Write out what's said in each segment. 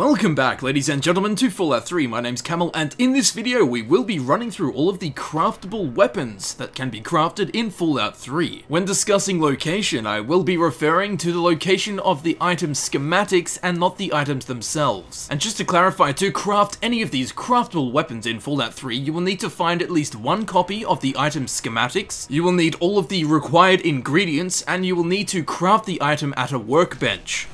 Welcome back, ladies and gentlemen, to Fallout 3. My name's Camel, and in this video we will be running through all of the craftable weapons that can be crafted in Fallout 3. When discussing location, I will be referring to the location of the item schematics and not the items themselves. And just to clarify, to craft any of these craftable weapons in Fallout 3, you will need to find at least one copy of the item schematics, you will need all of the required ingredients, and you will need to craft the item at a workbench.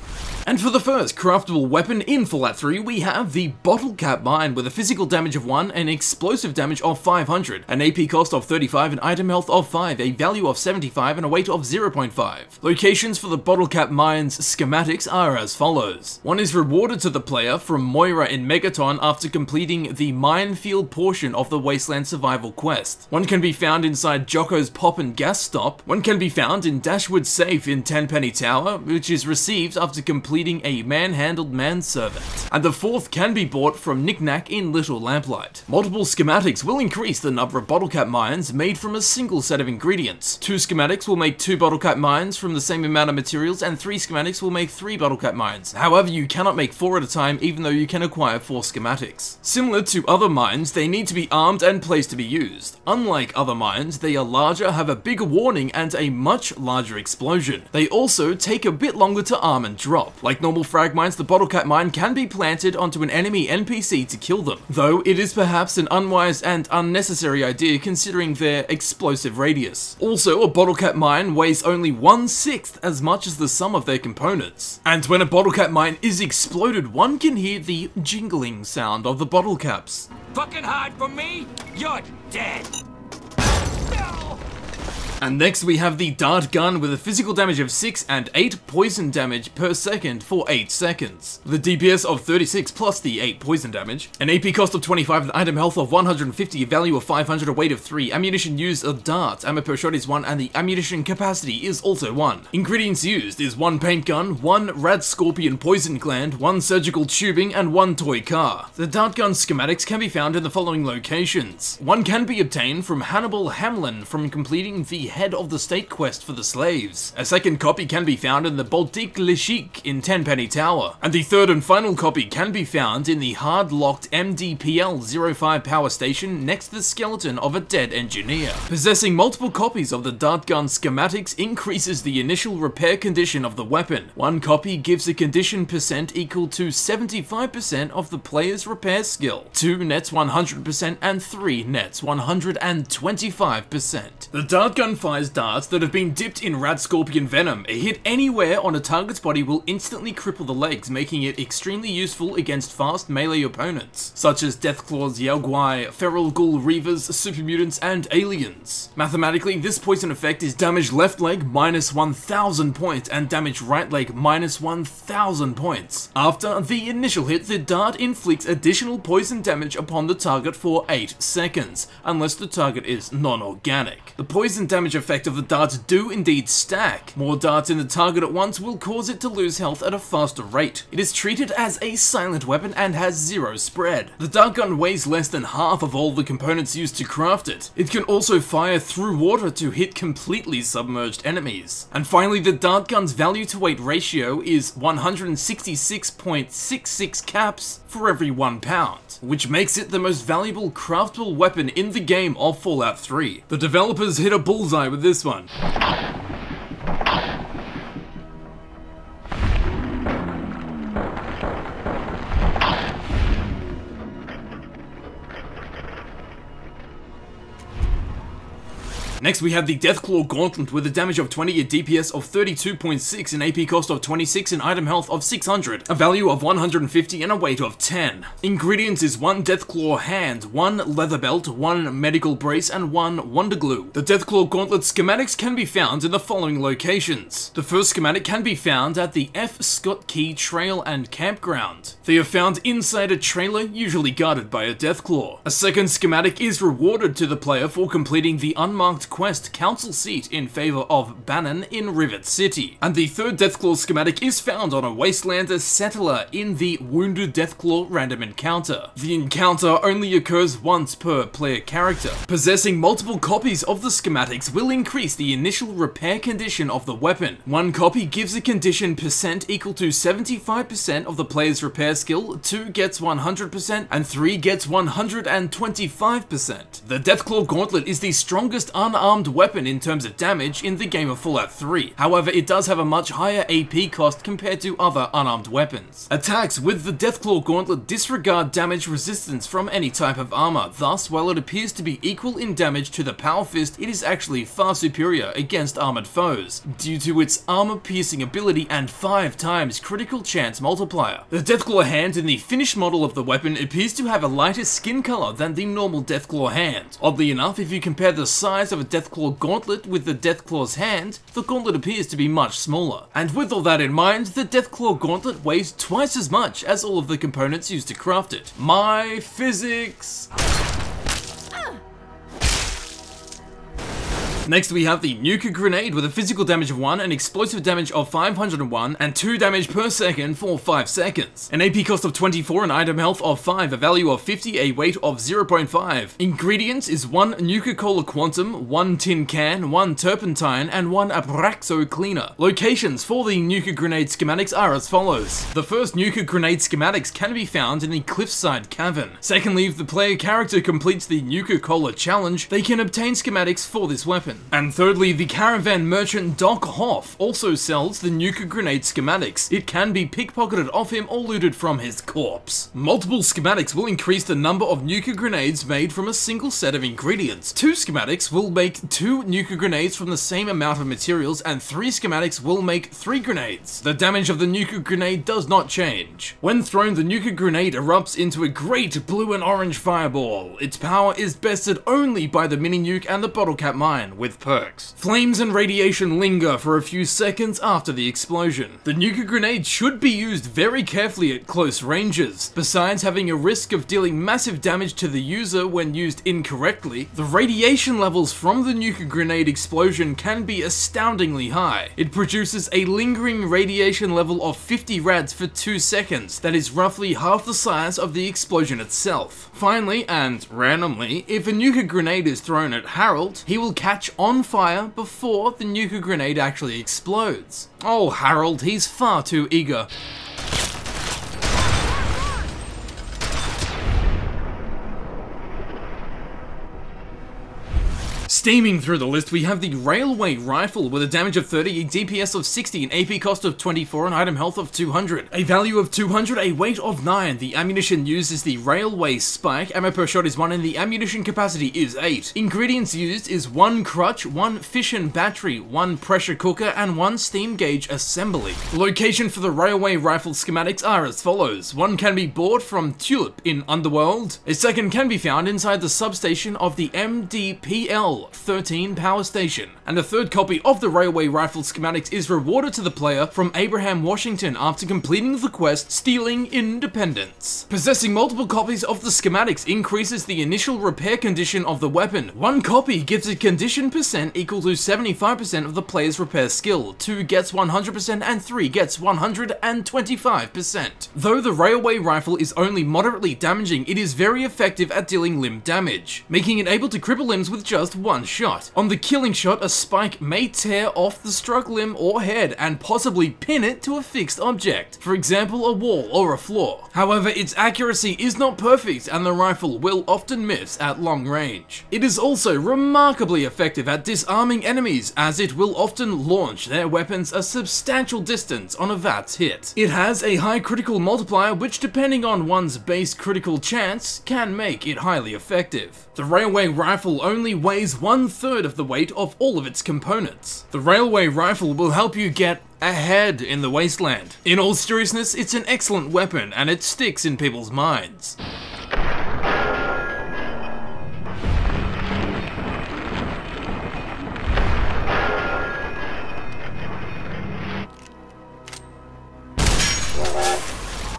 And for the first craftable weapon in Fallout 3, we have the Bottlecap Mine with a physical damage of 1, an explosive damage of 500, an AP cost of 35, an item health of 5, a value of 75, and a weight of 0.5. Locations for the Bottlecap Mine's schematics are as follows. One is rewarded to the player from Moira in Megaton after completing the minefield portion of the Wasteland Survival quest. One can be found inside Jocko's Pop and Gas Stop. One can be found in Dashwood's safe in Tenpenny Tower, which is received after completing a manhandled manservant. And the fourth can be bought from Knick-Knack in Little Lamplight. Multiple schematics will increase the number of Bottlecap mines made from a single set of ingredients. 2 schematics will make 2 Bottlecap mines from the same amount of materials, and 3 schematics will make 3 Bottlecap mines. However, you cannot make 4 at a time, even though you can acquire 4 schematics. Similar to other mines, they need to be armed and placed to be used. Unlike other mines, they are larger, have a bigger warning, and a much larger explosion. They also take a bit longer to arm and drop. Like normal frag mines, the Bottlecap mine can be planted onto an enemy NPC to kill them, though it is perhaps an unwise and unnecessary idea considering their explosive radius. Also, a Bottlecap mine weighs only 1/6 as much as the sum of their components. And when a Bottlecap mine is exploded, one can hear the jingling sound of the bottle caps. Fucking hide from me, you're dead! And next we have the Dart Gun with a physical damage of 6 and 8 poison damage per second for 8 seconds. The DPS of 36 plus the 8 poison damage, an AP cost of 25, an item health of 150, a value of 500, a weight of 3, ammunition used a dart, ammo per shot is 1, and the ammunition capacity is also 1. Ingredients used is 1 paint gun, 1 rat scorpion poison gland, 1 surgical tubing, and 1 toy car. The Dart Gun schematics can be found in the following locations. One can be obtained from Hannibal Hamlin from completing the Head of the State quest for the slaves. A second copy can be found in the Bottlecap in Tenpenny Tower, and the third and final copy can be found in the hard-locked MDPL-05 power station next to the skeleton of a dead engineer. Possessing multiple copies of the Dart Gun schematics increases the initial repair condition of the weapon. 1 copy gives a condition percent equal to 75% of the player's repair skill. 2 nets 100% and 3 nets 125%. The Dart Gun fires darts that have been dipped in rat scorpion venom. A hit anywhere on a target's body will instantly cripple the legs, making it extremely useful against fast melee opponents, such as Deathclaws, Yaoguai, feral ghoul reavers, super mutants, and aliens. Mathematically, this poison effect is damage left leg minus 1000 points and damage right leg minus 1000 points. After the initial hit, the dart inflicts additional poison damage upon the target for 8 seconds, unless the target is non-organic. The poison damage effect of the darts do indeed stack. More darts in the target at once will cause it to lose health at a faster rate. It is treated as a silent weapon and has 0 spread. The dart gun weighs less than half of all the components used to craft it. It can also fire through water to hit completely submerged enemies. And finally, the dart gun's value to weight ratio is 166.66 caps for every 1 pound, which makes it the most valuable craftable weapon in the game of Fallout 3. The developers hit a bullseye with this one. Next we have the Deathclaw Gauntlet with a damage of 20, a DPS of 32.6, an AP cost of 26, an item health of 600, a value of 150, and a weight of 10. Ingredients is 1 Deathclaw hand, 1 leather belt, 1 medical brace, and 1 wonder glue. The Deathclaw Gauntlet schematics can be found in the following locations. The first schematic can be found at the F. Scott Key Trail and Campground. They are found inside a trailer, usually guarded by a Deathclaw. A second schematic is rewarded to the player for completing the unmarked quest Council Seat in favor of Bannon in Rivet City. And the third Deathclaw schematic is found on a Wastelander settler in the Wounded Deathclaw random encounter. The encounter only occurs once per player character. Possessing multiple copies of the schematics will increase the initial repair condition of the weapon. One copy gives a condition percent equal to 75% of the player's repair skill, 2 gets 100%, and 3 gets 125%. The Deathclaw Gauntlet is the strongest unarmed weapon in terms of damage in the game of Fallout 3. However, it does have a much higher AP cost compared to other unarmed weapons. Attacks with the Deathclaw Gauntlet disregard damage resistance from any type of armor. Thus, while it appears to be equal in damage to the Power Fist, it is actually far superior against armored foes, due to its armor-piercing ability and 5 times critical chance multiplier. The Deathclaw hand in the finished model of the weapon appears to have a lighter skin color than the normal Deathclaw hand. Oddly enough, if you compare the size of a Deathclaw Gauntlet with the Deathclaw's hand, the gauntlet appears to be much smaller. And with all that in mind, the Deathclaw Gauntlet weighs twice as much as all of the components used to craft it. My physics! Next we have the Nuka-Grenade with a physical damage of 1, an explosive damage of 501, and 2 damage per second for 5 seconds. An AP cost of 24, an item health of 5, a value of 50, a weight of 0.5. Ingredients is 1 Nuka-Cola Quantum, 1 tin can, 1 turpentine, and 1 Apparel cleaner. Locations for the Nuka-Grenade schematics are as follows. The first Nuka-Grenade schematics can be found in the Cliffside Cavern. Secondly, if the player character completes the Nuka-Cola challenge, they can obtain schematics for this weapon. And thirdly, the caravan merchant Doc Hoff also sells the Nuka-Grenade schematics. It can be pickpocketed off him or looted from his corpse. Multiple schematics will increase the number of Nuka-Grenades made from a single set of ingredients. 2 schematics will make 2 Nuka-Grenades from the same amount of materials, and 3 schematics will make 3 grenades. The damage of the Nuka-Grenade does not change. When thrown, the Nuka-Grenade erupts into a great blue and orange fireball. Its power is bested only by the mini-nuke and the Bottlecap Mine, with perks. Flames and radiation linger for a few seconds after the explosion. The Nuka-Grenade should be used very carefully at close ranges. Besides having a risk of dealing massive damage to the user when used incorrectly, the radiation levels from the Nuka-Grenade explosion can be astoundingly high. It produces a lingering radiation level of 50 rads for 2 seconds, that is roughly half the size of the explosion itself. Finally, and randomly, if a Nuka-Grenade is thrown at Harold, he will catch on fire before the Nuka-Grenade actually explodes. Oh, Harold, he's far too eager. Steaming through the list, we have the Railway Rifle with a damage of 30, a DPS of 60, an AP cost of 24, an item health of 200, a value of 200, a weight of 9. The ammunition used is the Railway Spike, ammo per shot is 1, and the ammunition capacity is 8. Ingredients used is 1 crutch, 1 fission battery, 1 pressure cooker, and 1 steam gauge assembly. The location for the Railway Rifle schematics are as follows. 1 can be bought from Tulip in Underworld, a second can be found inside the substation of the MDPL 13 power station, and the third copy of the Railway Rifle schematics is rewarded to the player from Abraham Washington after completing the quest Stealing Independence. Possessing multiple copies of the schematics increases the initial repair condition of the weapon. 1 copy gives a condition percent equal to 75% of the player's repair skill, 2 gets 100%, and 3 gets 125%. Though the Railway Rifle is only moderately damaging, it is very effective at dealing limb damage, making it able to cripple limbs with just 1 shot. On the killing shot, a spike may tear off the struck limb or head and possibly pin it to a fixed object, for example a wall or a floor. However, its accuracy is not perfect and the rifle will often miss at long range. It is also remarkably effective at disarming enemies, as it will often launch their weapons a substantial distance on a VATS hit. It has a high critical multiplier which, depending on one's base critical chance, can make it highly effective. The Railway Rifle only weighs 1/3 of the weight of all of its components. The Railway Rifle will help you get ahead in the wasteland. In all seriousness, it's an excellent weapon and it sticks in people's minds.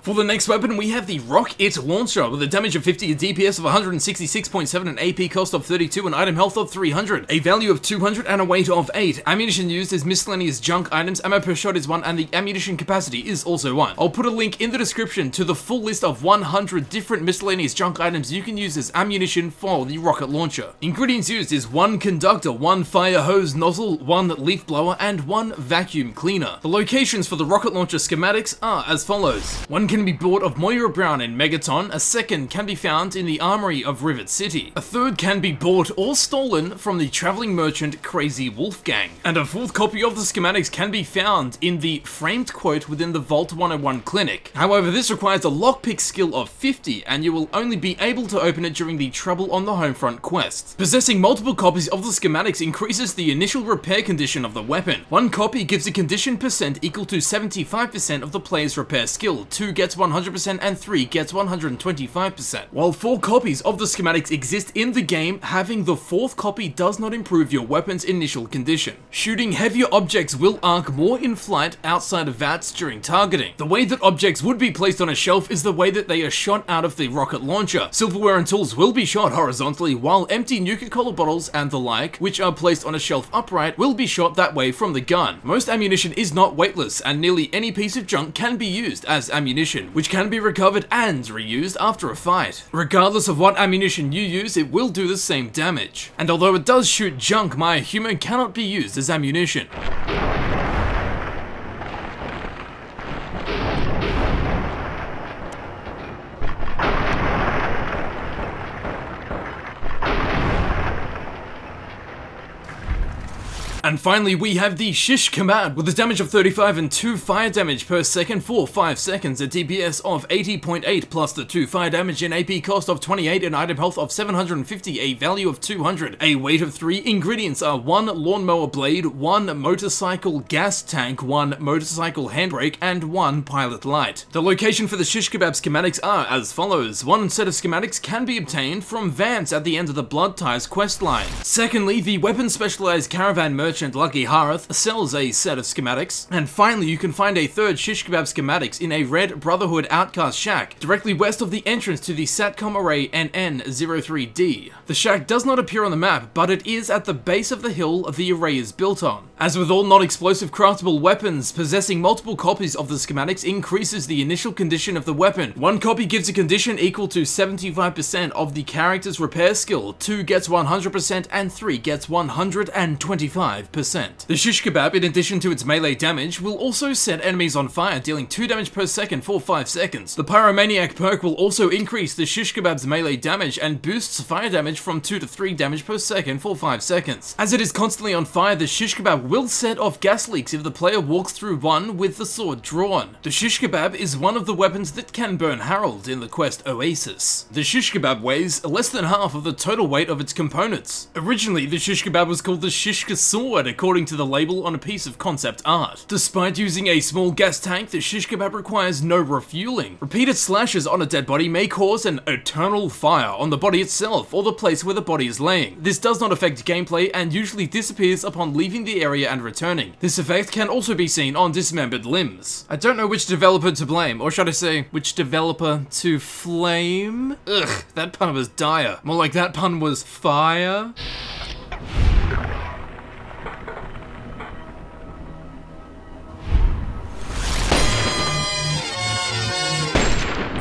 For the next weapon, we have the Rocket Launcher with a damage of 50, a DPS of 166.7, an AP cost of 32, an item health of 300, a value of 200, and a weight of 8. Ammunition used is miscellaneous junk items, ammo per shot is 1, and the ammunition capacity is also 1. I'll put a link in the description to the full list of 100 different miscellaneous junk items you can use as ammunition for the rocket launcher. Ingredients used is 1 conductor, 1 fire hose nozzle, 1 leaf blower, and 1 vacuum cleaner. The locations for the rocket launcher schematics are as follows. One can be bought of Moira Brown in Megaton, a second can be found in the Armory of Rivet City, a third can be bought or stolen from the traveling merchant Crazy Wolfgang, and a fourth copy of the schematics can be found in the framed quote within the Vault 101 clinic. However, this requires a lockpick skill of 50, and you will only be able to open it during the Trouble on the Homefront quest. Possessing multiple copies of the schematics increases the initial repair condition of the weapon. 1 copy gives a condition percent equal to 75% of the player's repair skill, 2 gets 100%, and 3 gets 125%. While 4 copies of the schematics exist in the game, having the 4th copy does not improve your weapon's initial condition. Shooting heavier objects will arc more in flight outside of VATS during targeting. The way that objects would be placed on a shelf is the way that they are shot out of the rocket launcher. Silverware and tools will be shot horizontally, while empty Nuka-Cola bottles and the like, which are placed on a shelf upright, will be shot that way from the gun. Most ammunition is not weightless, and nearly any piece of junk can be used as ammunition, which can be recovered and reused after a fight. Regardless of what ammunition you use, it will do the same damage. And although it does shoot junk, my humor cannot be used as ammunition. And finally, we have the Shishkebab with a damage of 35 and 2 fire damage per second for 5 seconds, a DPS of 80.8 plus the 2 fire damage, an AP cost of 28, an item health of 750, a value of 200, a weight of 3. Ingredients are 1 lawnmower blade, 1 motorcycle gas tank, 1 motorcycle handbrake, and 1 pilot light. The location for the Shishkebab schematics are as follows. 1 set of schematics can be obtained from Vance at the end of the Blood Ties questline. Secondly, the weapon specialized caravan merchant Lucky Harith sells a set of schematics. And finally, you can find a third Shishkebab schematics in a Red Brotherhood Outcast shack, directly west of the entrance to the Satcom Array NN03D. The shack does not appear on the map, but it is at the base of the hill the array is built on. As with all non-explosive craftable weapons, possessing multiple copies of the schematics increases the initial condition of the weapon. 1 copy gives a condition equal to 75% of the character's repair skill, 2 gets 100%, and 3 gets 125%. The Shishkebab, in addition to its melee damage, will also set enemies on fire, dealing 2 damage per second for 5 seconds. The Pyromaniac perk will also increase the Shishkebab's melee damage and boosts fire damage from 2 to 3 damage per second for 5 seconds. As it is constantly on fire, the Shishkebab will set off gas leaks if the player walks through one with the sword drawn. The Shishkebab is one of the weapons that can burn Harold in the quest Oasis. The Shishkebab weighs less than half of the total weight of its components. Originally, the Shishkebab was called the Shishka Sword according to the label on a piece of concept art. Despite using a small gas tank, the Shishkebab requires no refueling. Repeated slashes on a dead body may cause an eternal fire on the body itself or the place where the body is laying. This does not affect gameplay and usually disappears upon leaving the area and returning. This effect can also be seen on dismembered limbs. I don't know which developer to blame, or should I say, which developer to flame? Ugh, that pun was dire. More like that pun was fire.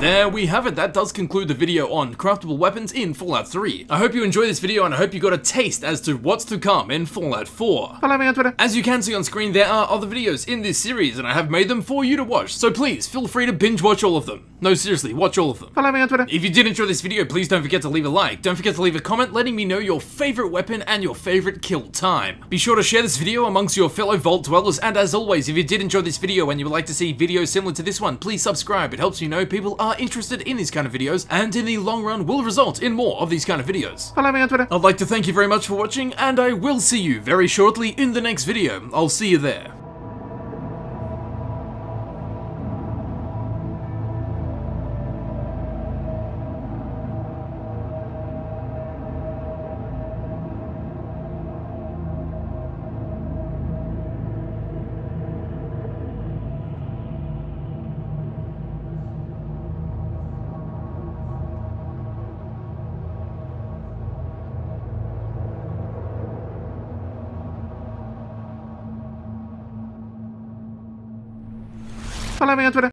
There we have it. That does conclude the video on craftable weapons in Fallout 3. I hope you enjoyed this video and I hope you got a taste as to what's to come in Fallout 4. Follow me on Twitter. As you can see on screen, there are other videos in this series and I have made them for you to watch, so please feel free to binge watch all of them. No, seriously, watch all of them. Follow me on Twitter. If you did enjoy this video, please don't forget to leave a like. Don't forget to leave a comment letting me know your favorite weapon and your favorite kill time. Be sure to share this video amongst your fellow Vault dwellers, and as always, if you did enjoy this video and you would like to see videos similar to this one, please subscribe. It helps me know people are interested in these kind of videos, and in the long run will result in more of these kind of videos. Follow me on Twitter. I'd like to thank you very much for watching, and I will see you very shortly in the next video. I'll see you there. Follow me on Twitter.